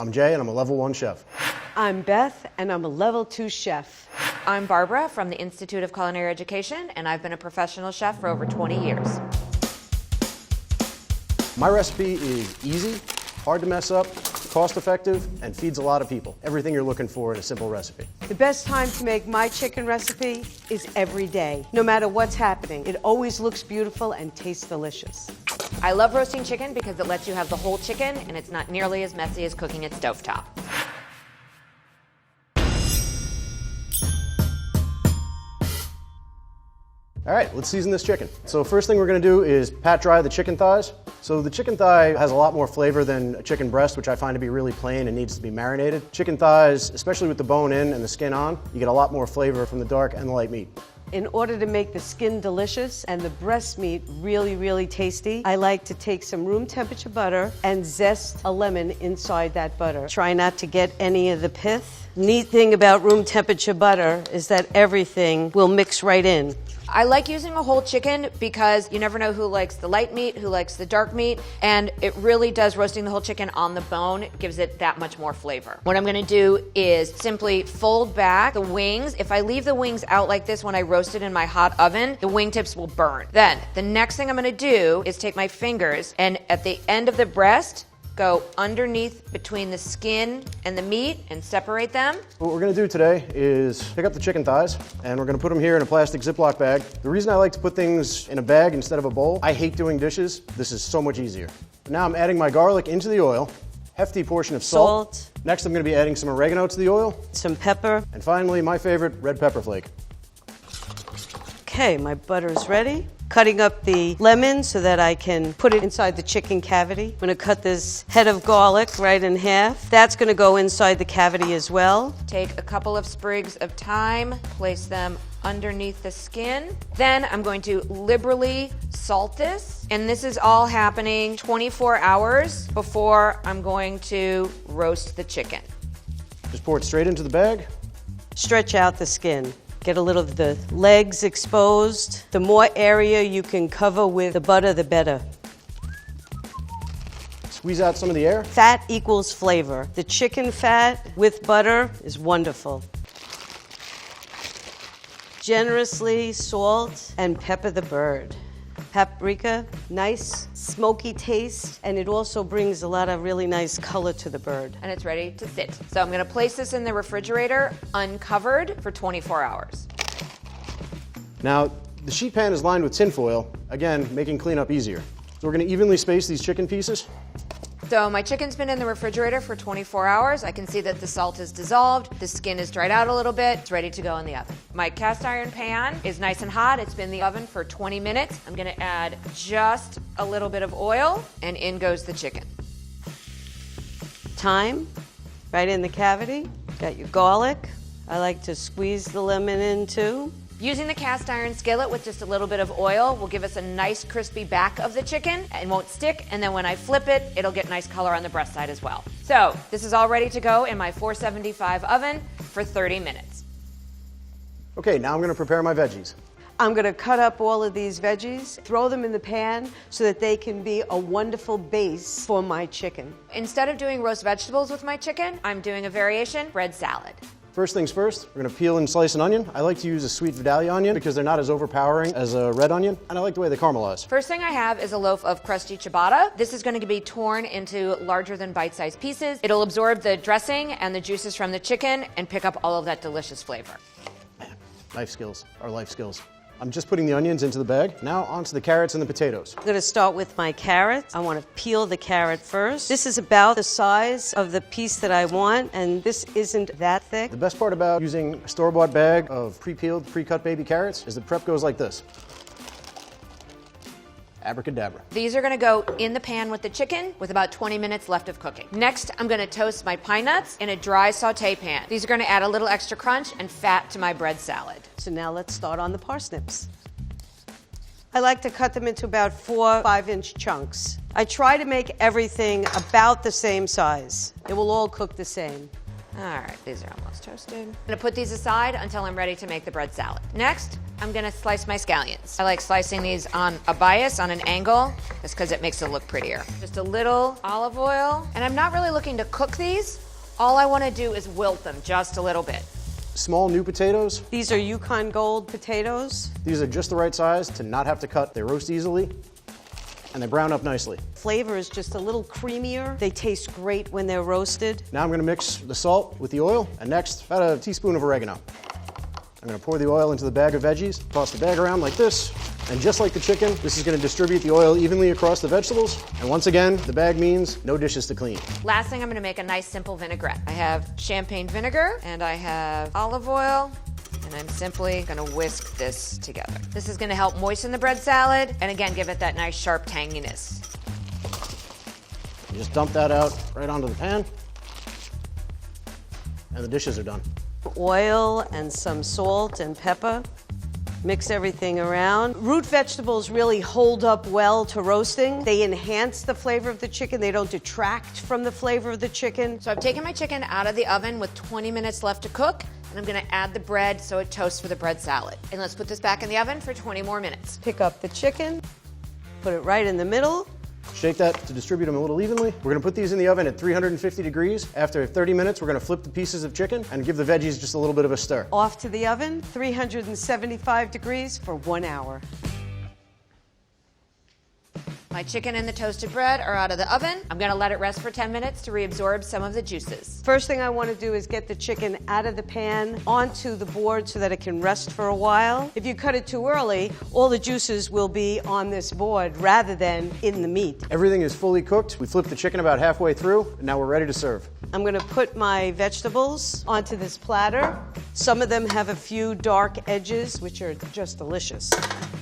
I'm Jay, and I'm a level 1 chef. I'm Beth, and I'm a level 2 chef. I'm Barbara from the Institute of Culinary Education, and I've been a professional chef for over 20 years. My recipe is easy, hard to mess up, cost-effective, and feeds a lot of people. Everything you're looking for in a simple recipe. The best time to make my chicken recipe is every day. No matter what's happening, it always looks beautiful and tastes delicious. I love roasting chicken because it lets you have the whole chicken, and it's not nearly as messy as cooking it stovetop. All right, let's season this chicken. So first thing we're gonna do is pat dry the chicken thighs. So the chicken thigh has a lot more flavor than a chicken breast, which I find to be really plain and needs to be marinated. Chicken thighs, especially with the bone in and the skin on, you get a lot more flavor from the dark and the light meat. In order to make the skin delicious and the breast meat really, really tasty, I like to take some room temperature butter and zest a lemon inside that butter. Try not to get any of the pith. Neat thing about room temperature butter is that everything will mix right in. I like using a whole chicken because you never know who likes the light meat, who likes the dark meat, and it really does, roasting the whole chicken on the bone gives it that much more flavor. What I'm gonna do is simply fold back the wings. If I leave the wings out like this when I roast it in my hot oven, the wingtips will burn. Then, the next thing I'm gonna do is take my fingers and at the end of the breast, go underneath between the skin and the meat and separate them. What we're gonna do today is pick up the chicken thighs and we're gonna put them here in a plastic Ziploc bag. The reason I like to put things in a bag instead of a bowl, I hate doing dishes. This is so much easier. Now I'm adding my garlic into the oil, hefty portion of salt. Next I'm gonna be adding some oregano to the oil. Some pepper. And finally, my favorite, red pepper flake. Okay, my butter is ready. Cutting up the lemon so that I can put it inside the chicken cavity. I'm gonna cut this head of garlic right in half. That's gonna go inside the cavity as well. Take a couple of sprigs of thyme, place them underneath the skin. Then I'm going to liberally salt this. And this is all happening 24 hours before I'm going to roast the chicken. Just pour it straight into the bag. Stretch out the skin. Get a little of the legs exposed. The more area you can cover with the butter, the better. Squeeze out some of the air. Fat equals flavor. The chicken fat with butter is wonderful. Generously salt and pepper the bird. Paprika, nice smoky taste, and it also brings a lot of really nice color to the bird. And it's ready to sit. So I'm gonna place this in the refrigerator uncovered for 24 hours. Now, the sheet pan is lined with tin foil, again, making cleanup easier. So we're gonna evenly space these chicken pieces. So my chicken's been in the refrigerator for 24 hours. I can see that the salt is dissolved, the skin is dried out a little bit, it's ready to go in the oven. My cast iron pan is nice and hot. It's been in the oven for 20 minutes. I'm gonna add just a little bit of oil, and in goes the chicken. Thyme, right in the cavity. Got your garlic. I like to squeeze the lemon in too. Using the cast iron skillet with just a little bit of oil will give us a nice crispy back of the chicken and won't stick, and then when I flip it, it'll get nice color on the breast side as well. So this is all ready to go in my 475 oven for 30 minutes. Okay, now I'm gonna prepare my veggies. I'm gonna cut up all of these veggies, throw them in the pan so that they can be a wonderful base for my chicken. Instead of doing roast vegetables with my chicken, I'm doing a variation, bread salad. First things first, we're gonna peel and slice an onion. I like to use a sweet Vidalia onion because they're not as overpowering as a red onion, and I like the way they caramelize. First thing I have is a loaf of crusty ciabatta. This is going to be torn into larger than bite-sized pieces. It'll absorb the dressing and the juices from the chicken and pick up all of that delicious flavor. Man, life skills are life skills. I'm just putting the onions into the bag. Now onto the carrots and the potatoes. I'm gonna start with my carrots. I wanna peel the carrot first. This is about the size of the piece that I want, and this isn't that thick. The best part about using a store-bought bag of pre-peeled, pre-cut baby carrots is the prep goes like this. Abracadabra. These are gonna go in the pan with the chicken with about 20 minutes left of cooking. Next, I'm gonna toast my pine nuts in a dry saute pan. These are gonna add a little extra crunch and fat to my bread salad. So now let's start on the parsnips. I like to cut them into about 4 5-inch chunks. I try to make everything about the same size. It will all cook the same. All right, these are almost toasted. I'm gonna put these aside until I'm ready to make the bread salad. Next, I'm gonna slice my scallions. I like slicing these on a bias, on an angle, just because it makes it look prettier. Just a little olive oil, and I'm not really looking to cook these. All I wanna do is wilt them just a little bit. Small new potatoes. These are Yukon Gold potatoes. These are just the right size to not have to cut. They roast easily, and they brown up nicely. Flavor is just a little creamier. They taste great when they're roasted. Now I'm gonna mix the salt with the oil, and next, about a teaspoon of oregano. I'm gonna pour the oil into the bag of veggies, toss the bag around like this, and just like the chicken, this is gonna distribute the oil evenly across the vegetables. And once again, the bag means no dishes to clean. Last thing, I'm gonna make a nice simple vinaigrette. I have champagne vinegar, and I have olive oil, and I'm simply gonna whisk this together. This is gonna help moisten the bread salad, and again, give it that nice sharp tanginess. You just dump that out right onto the pan, and the dishes are done. Oil and some salt and pepper. Mix everything around. Root vegetables really hold up well to roasting. They enhance the flavor of the chicken. They don't detract from the flavor of the chicken. So I've taken my chicken out of the oven with 20 minutes left to cook, and I'm gonna add the bread so it toasts for the bread salad. And let's put this back in the oven for 20 more minutes. Pick up the chicken, put it right in the middle. Shake that to distribute them a little evenly. We're gonna put these in the oven at 350 degrees. After 30 minutes, we're gonna flip the pieces of chicken and give the veggies just a little bit of a stir. Off to the oven, 375 degrees for 1 hour. My chicken and the toasted bread are out of the oven. I'm gonna let it rest for 10 minutes to reabsorb some of the juices. First thing I want to do is get the chicken out of the pan onto the board so that it can rest for a while. If you cut it too early, all the juices will be on this board rather than in the meat. Everything is fully cooked. We flipped the chicken about halfway through, and now we're ready to serve. I'm going to put my vegetables onto this platter. Some of them have a few dark edges, which are just delicious.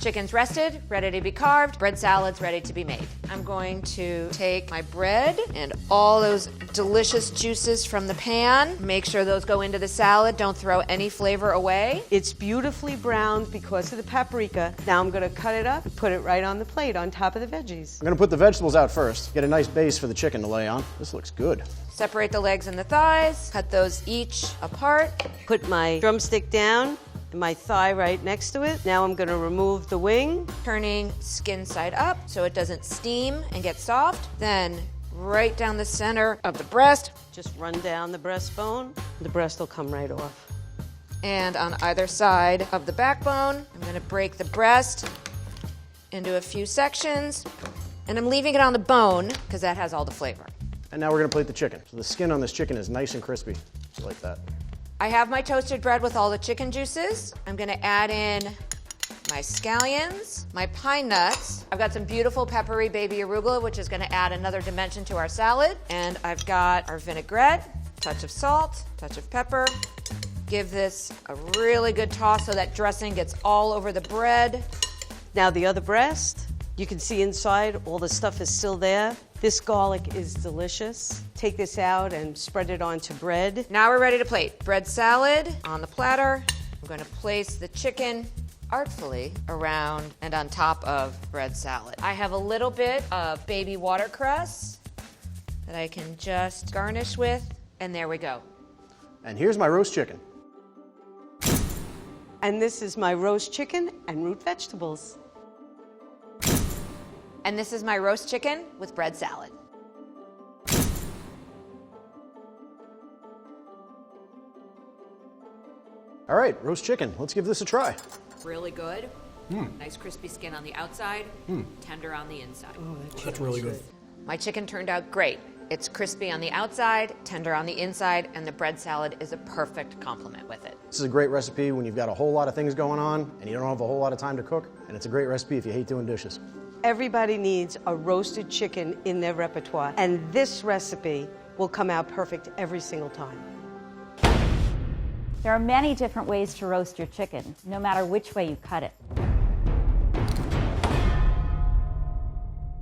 Chicken's rested, ready to be carved. Bread salad's ready to be made. I'm going to take my bread and all those delicious juices from the pan. Make sure those go into the salad. Don't throw any flavor away. It's beautifully browned because of the paprika. Now I'm going to cut it up, put it right on the plate on top of the veggies. I'm gonna put the vegetables out first. Get a nice base for the chicken to lay on. This looks good. Separate the legs and the thighs. Cut those each apart. Put my drumstick down and my thigh right next to it. Now I'm going to remove the wing. Turning skin side up so it doesn't steam and get soft. Then right down the center of the breast. Just run down the breastbone. The breast will come right off. And on either side of the backbone, I'm going to break the breast into a few sections. And I'm leaving it on the bone because that has all the flavor. And now we're gonna plate the chicken. So the skin on this chicken is nice and crispy, like that. I have my toasted bread with all the chicken juices. I'm gonna add in my scallions, my pine nuts. I've got some beautiful peppery baby arugula, which is gonna add another dimension to our salad. And I've got our vinaigrette, touch of salt, touch of pepper. Give this a really good toss so that dressing gets all over the bread. Now the other breast, you can see inside all the stuff is still there. This garlic is delicious. Take this out and spread it onto bread. Now we're ready to plate. Bread salad on the platter. I'm going to place the chicken artfully around and on top of bread salad. I have a little bit of baby watercress that I can just garnish with, and there we go. And here's my roast chicken. And this is my roast chicken and root vegetables. And this is my roast chicken with bread salad. All right, roast chicken. Let's give this a try. Really good. Nice crispy skin on the outside, tender on the inside. That's really good. My chicken turned out great. It's crispy on the outside, tender on the inside, and the bread salad is a perfect complement with it. This is a great recipe when you've got a whole lot of things going on and you don't have a whole lot of time to cook, and it's a great recipe if you hate doing dishes. Everybody needs a roasted chicken in their repertoire, and this recipe will come out perfect every single time. There are many different ways to roast your chicken, no matter which way you cut it.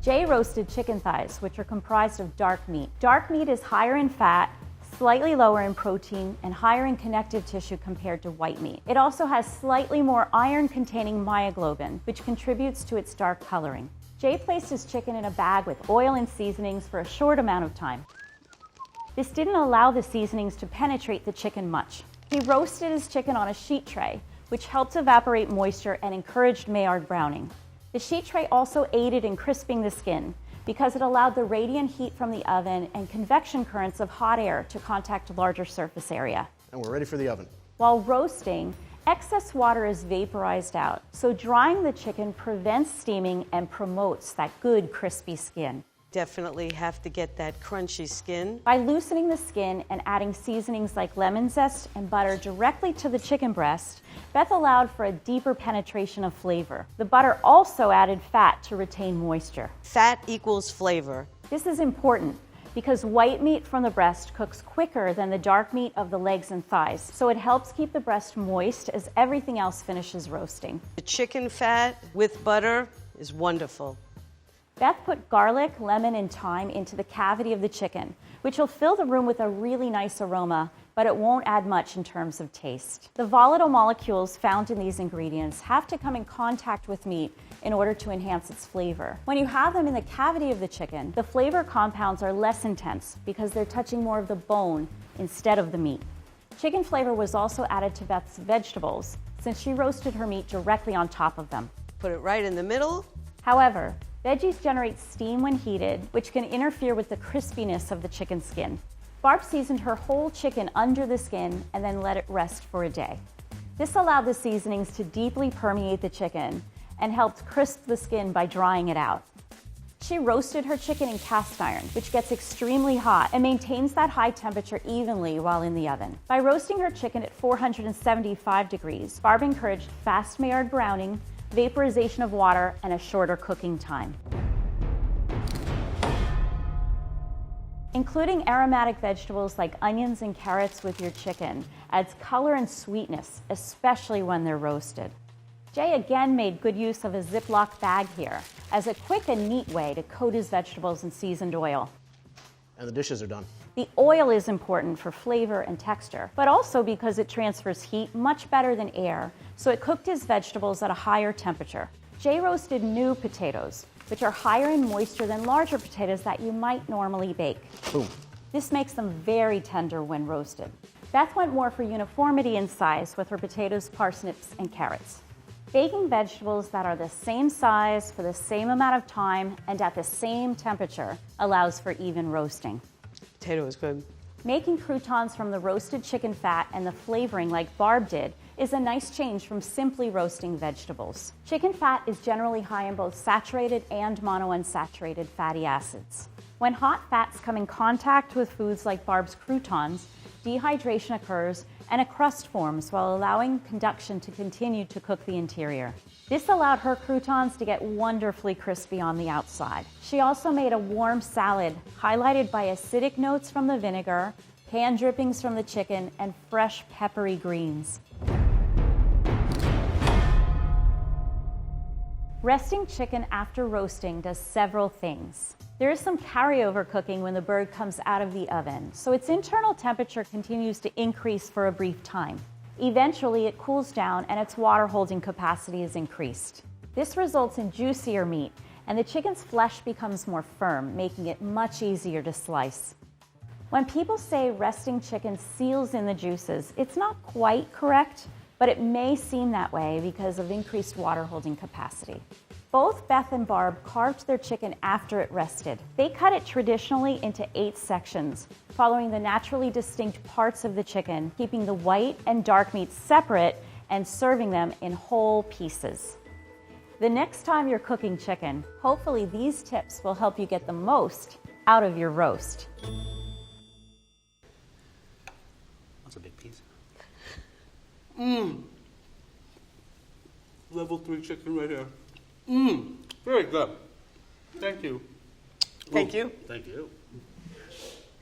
Jay roasted chicken thighs, which are comprised of dark meat. Dark meat is higher in fat, slightly lower in protein, and higher in connective tissue compared to white meat. It also has slightly more iron-containing myoglobin, which contributes to its dark coloring. Jay placed his chicken in a bag with oil and seasonings for a short amount of time. This didn't allow the seasonings to penetrate the chicken much. He roasted his chicken on a sheet tray which helped evaporate moisture and encouraged Maillard browning. The sheet tray also aided in crisping the skin because it allowed the radiant heat from the oven and convection currents of hot air to contact a larger surface area. And we're ready for the oven. While roasting, excess water is vaporized out, so drying the chicken prevents steaming and promotes that good crispy skin. Definitely have to get that crunchy skin. By loosening the skin and adding seasonings like lemon zest and butter directly to the chicken breast, Beth allowed for a deeper penetration of flavor. The butter also added fat to retain moisture. Fat equals flavor. This is important because white meat from the breast cooks quicker than the dark meat of the legs and thighs, so it helps keep the breast moist as everything else finishes roasting. The chicken fat with butter is wonderful. Beth put garlic, lemon, and thyme into the cavity of the chicken, which will fill the room with a really nice aroma, but it won't add much in terms of taste. The volatile molecules found in these ingredients have to come in contact with meat in order to enhance its flavor. When you have them in the cavity of the chicken, the flavor compounds are less intense because they're touching more of the bone instead of the meat. Chicken flavor was also added to Beth's vegetables since she roasted her meat directly on top of them. Put it right in the middle. However, veggies generate steam when heated, which can interfere with the crispiness of the chicken skin. Barb seasoned her whole chicken under the skin and then let it rest for a day. This allowed the seasonings to deeply permeate the chicken and helped crisp the skin by drying it out. She roasted her chicken in cast iron, which gets extremely hot and maintains that high temperature evenly while in the oven. By roasting her chicken at 475 degrees, Barb encouraged fast Maillard browning, vaporization of water, and a shorter cooking time. Including aromatic vegetables like onions and carrots with your chicken adds color and sweetness, especially when they're roasted. Jay again made good use of a Ziploc bag here as a quick and neat way to coat his vegetables in seasoned oil. And the dishes are done. The oil is important for flavor and texture, but also because it transfers heat much better than air, so it cooked his vegetables at a higher temperature. Jay roasted new potatoes, which are higher in moisture than larger potatoes that you might normally bake. Boom. This makes them very tender when roasted. Beth went more for uniformity in size with her potatoes, parsnips, and carrots. Baking vegetables that are the same size for the same amount of time and at the same temperature allows for even roasting. Potato is good. Making croutons from the roasted chicken fat and the flavoring like Barb did is a nice change from simply roasting vegetables. Chicken fat is generally high in both saturated and monounsaturated fatty acids. When hot fats come in contact with foods like Barb's croutons, dehydration occurs and a crust forms while allowing conduction to continue to cook the interior. This allowed her croutons to get wonderfully crispy on the outside. She also made a warm salad highlighted by acidic notes from the vinegar, pan drippings from the chicken, and fresh peppery greens. Resting chicken after roasting does several things. There is some carryover cooking when the bird comes out of the oven, so its internal temperature continues to increase for a brief time. Eventually, it cools down and its water holding capacity is increased. This results in juicier meat, and the chicken's flesh becomes more firm, making it much easier to slice. When people say resting chicken seals in the juices, it's not quite correct, but it may seem that way because of increased water holding capacity. Both Beth and Barb carved their chicken after it rested. They cut it traditionally into 8 sections, following the naturally distinct parts of the chicken, keeping the white and dark meats separate and serving them in whole pieces. The next time you're cooking chicken, hopefully these tips will help you get the most out of your roast. That's a big piece. Level 3 chicken right here. Very good. Thank you. Thank you. Thank you.